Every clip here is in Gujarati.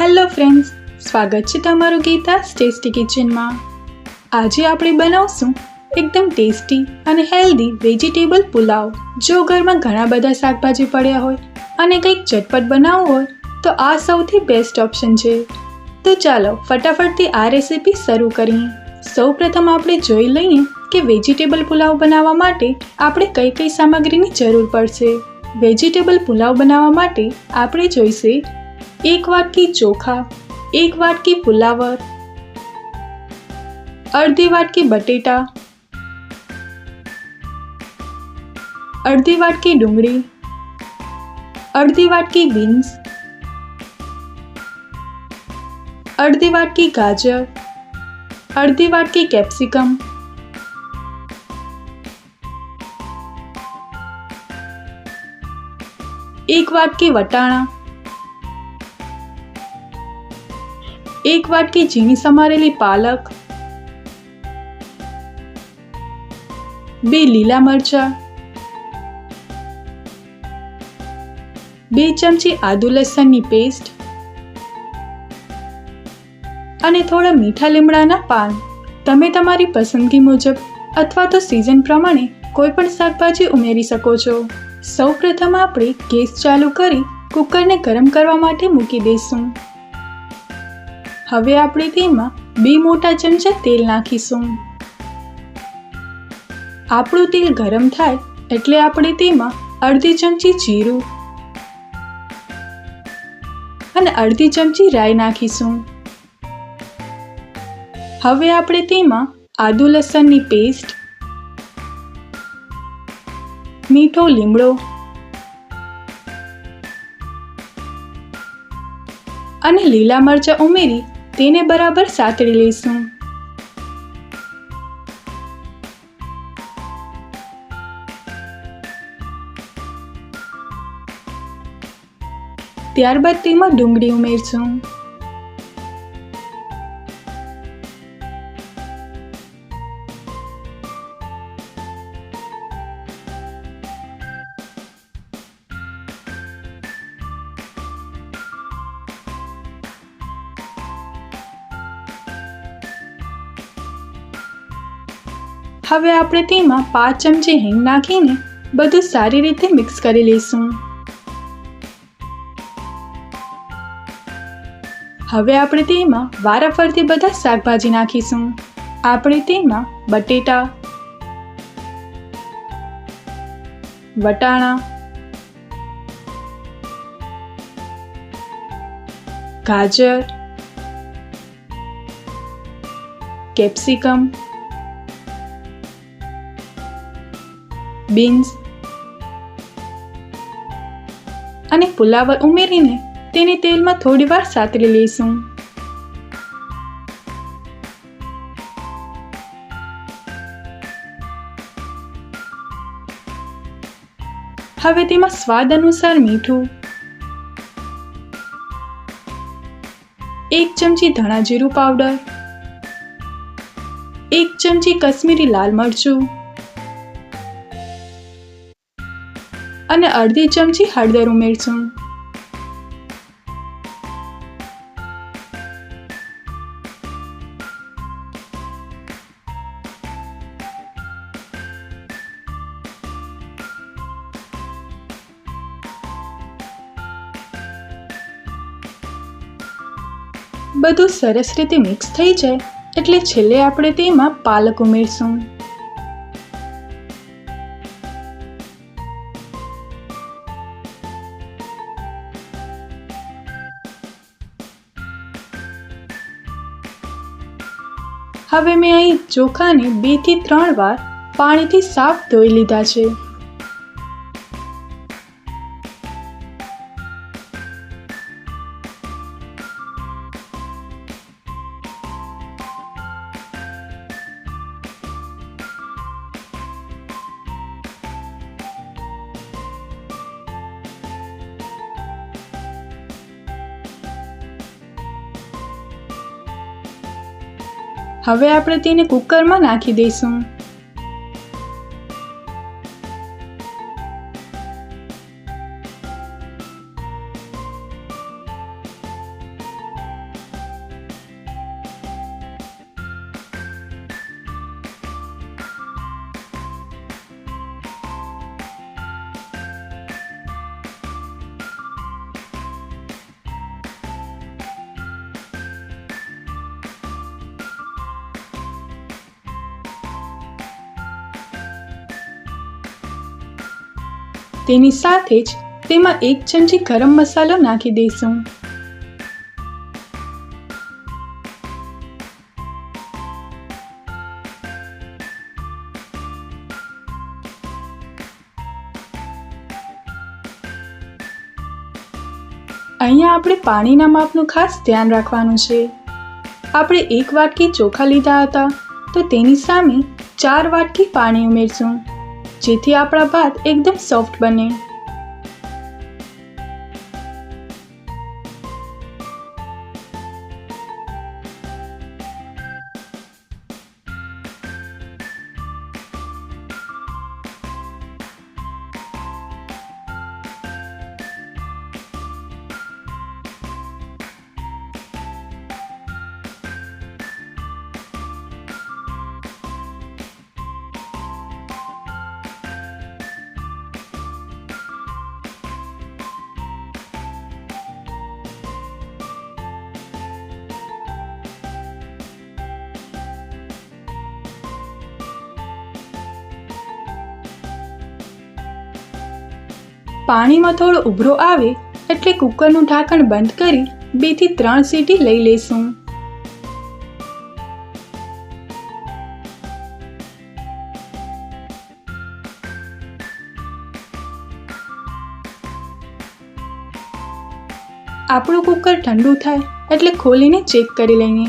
હેલો ફ્રેન્ડ્સ, સ્વાગત છે તમારું ગીતાસ ટેસ્ટી કિચનમાં। આજે આપણે બનાવશું એકદમ ટેસ્ટી અને હેલ્ધી વેજીટેબલ પુલાવ। જો ઘરમાં ઘણા બધા શાકભાજી પડ્યા હોય અને કંઈક ચટપટ બનાવવું હોય તો આ સૌથી બેસ્ટ ઓપ્શન છે। તો ચાલો ફટાફટથી આ રેસીપી શરૂ કરીએ। સૌપ્રથમ આપણે જોઈ લઈએ કે વેજીટેબલ પુલાવ બનાવવા માટે આપણે કઈ કઈ સામગ્રીની જરૂર પડશે। વેજીટેબલ પુલાવ બનાવવા માટે આપણે જોઈશે 1 વાટકી ચોખા, 1 વાટકી ફુલાવર, અડધી વાટકી બટેટા, અડધી વાટકી ડુંગળી, અડધી વાટકી બીન્સ, અડધી વાટકી ગાજર, અડધી વાટકી કેપ્સિકમ, એક વાટકી વટાણા, 1 વાટકી ઝીણી સમારેલી પાલક, 2 લીલા મરચાં, 2 ચમચી આદુ લસણની પેસ્ટ અને થોડા મીઠા લીમડાના પાન। તમે તમારી પસંદગી મુજબ અથવા તો સીઝન પ્રમાણે કોઈ પણ શાકભાજી ઉમેરી શકો છો। સૌપ્રથમ આપણે ગેસ ચાલુ કરી કુકરને ગરમ કરવા માટે મૂકી દઈશું। હવે આપણે તેમાં 2 મોટા ચમચા તેલ નાખીશું। આપણું તેલ ગરમ થાય એટલે આપણે તેમાં અડધી ચમચી જીરું અને અડધી ચમચી રાઈ નાખીશું। હવે આપણે તેમાં આદુ લસણની પેસ્ટ, મીઠો લીમડો અને લીલા મરચાં ઉમેરી તેને બરાબર સાતળી લઈશું। ત્યારબાદ તેમાં ડુંગળી ઉમેરશું। હવે આપણે તેમાં 5 ચમચી હિંગ નાખીને બધું સારી રીતે મિક્સ કરી લઈશું। હવે આપણે તેમાં વારાફરતી બધા શાકભાજી નાખીશું। આપણે તેમાં બટેટા, વટાણા, ગાજર, કેપ્સિકમ, બીન્સ અને ફુલાવર ઉમેરીને તેને તેલમાં થોડીવાર સાતળી લઈશું। હવે તેમાં સ્વાદ અનુસાર મીઠું, 1 ચમચી ધાણા જીરું પાવડર, 1 ચમચી કશ્મીરી લાલ મરચું અને અડધી ચમચી હળદર ઉમેરશું। બધું સરસ રીતે મિક્સ થઈ જાય એટલે છેલ્લે આપણે તેમાં પાલક ઉમેરશું। હવે મેં અહીં ચોખાને 2 થી 3 વાર પાણીથી સાફ ધોઈ લીધા છે। હવે આપણે તેને કુકરમાં નાખી દઈશું। તેની સાથે જ તેમાં 1 ચમચી ગરમ મસાલો નાખી દઈશું. અહીંયા આપણે પાણીના માપનું ખાસ ધ્યાન રાખવાનું છે. આપણે 1 વાટકી ચોખા લીધા હતા તો તેની સામે 4 વાટકી પાણી ઉમેરશું, જેથી આપણા ભાત એકદમ સોફ્ટ બને. પાણીમાં થોડો ઉભરો આવે એટલે કુકરનું ઢાંકણ બંધ કરી 2 થી 3 સીટી લઈ લઈશું. આપણું કુકર ઠંડુ થાય એટલે ખોલીને ચેક કરી લઈએ.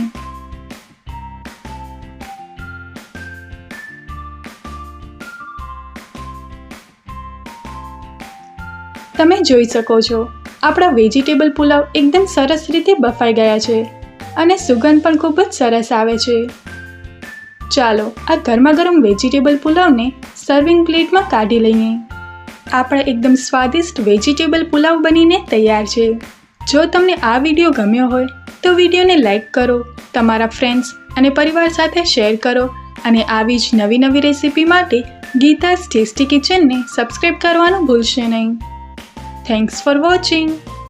તમે જોઈ શકો છો આપણા વેજીટેબલ પુલાવ એકદમ સરસ રીતે બફાઈ ગયા છે અને સુગંધ પણ ખૂબ જ સરસ આવે છે. ચાલો આ ગરમા ગરમ વેજીટેબલ પુલાવને સર્વિંગ પ્લેટમાં કાઢી લઈએ. આપણા એકદમ સ્વાદિષ્ટ વેજીટેબલ પુલાવ બનીને તૈયાર છે. જો તમને આ વિડીયો ગમ્યો હોય તો વિડીયોને લાઈક કરો, તમારા ફ્રેન્ડ્સ અને પરિવાર સાથે શેર કરો અને આવી જ નવી રેસીપી માટે ગીતા's ટેસ્ટી કિચનને સબસ્ક્રાઈબ કરવાનું ભૂલશો નહીં. Thanks for watching.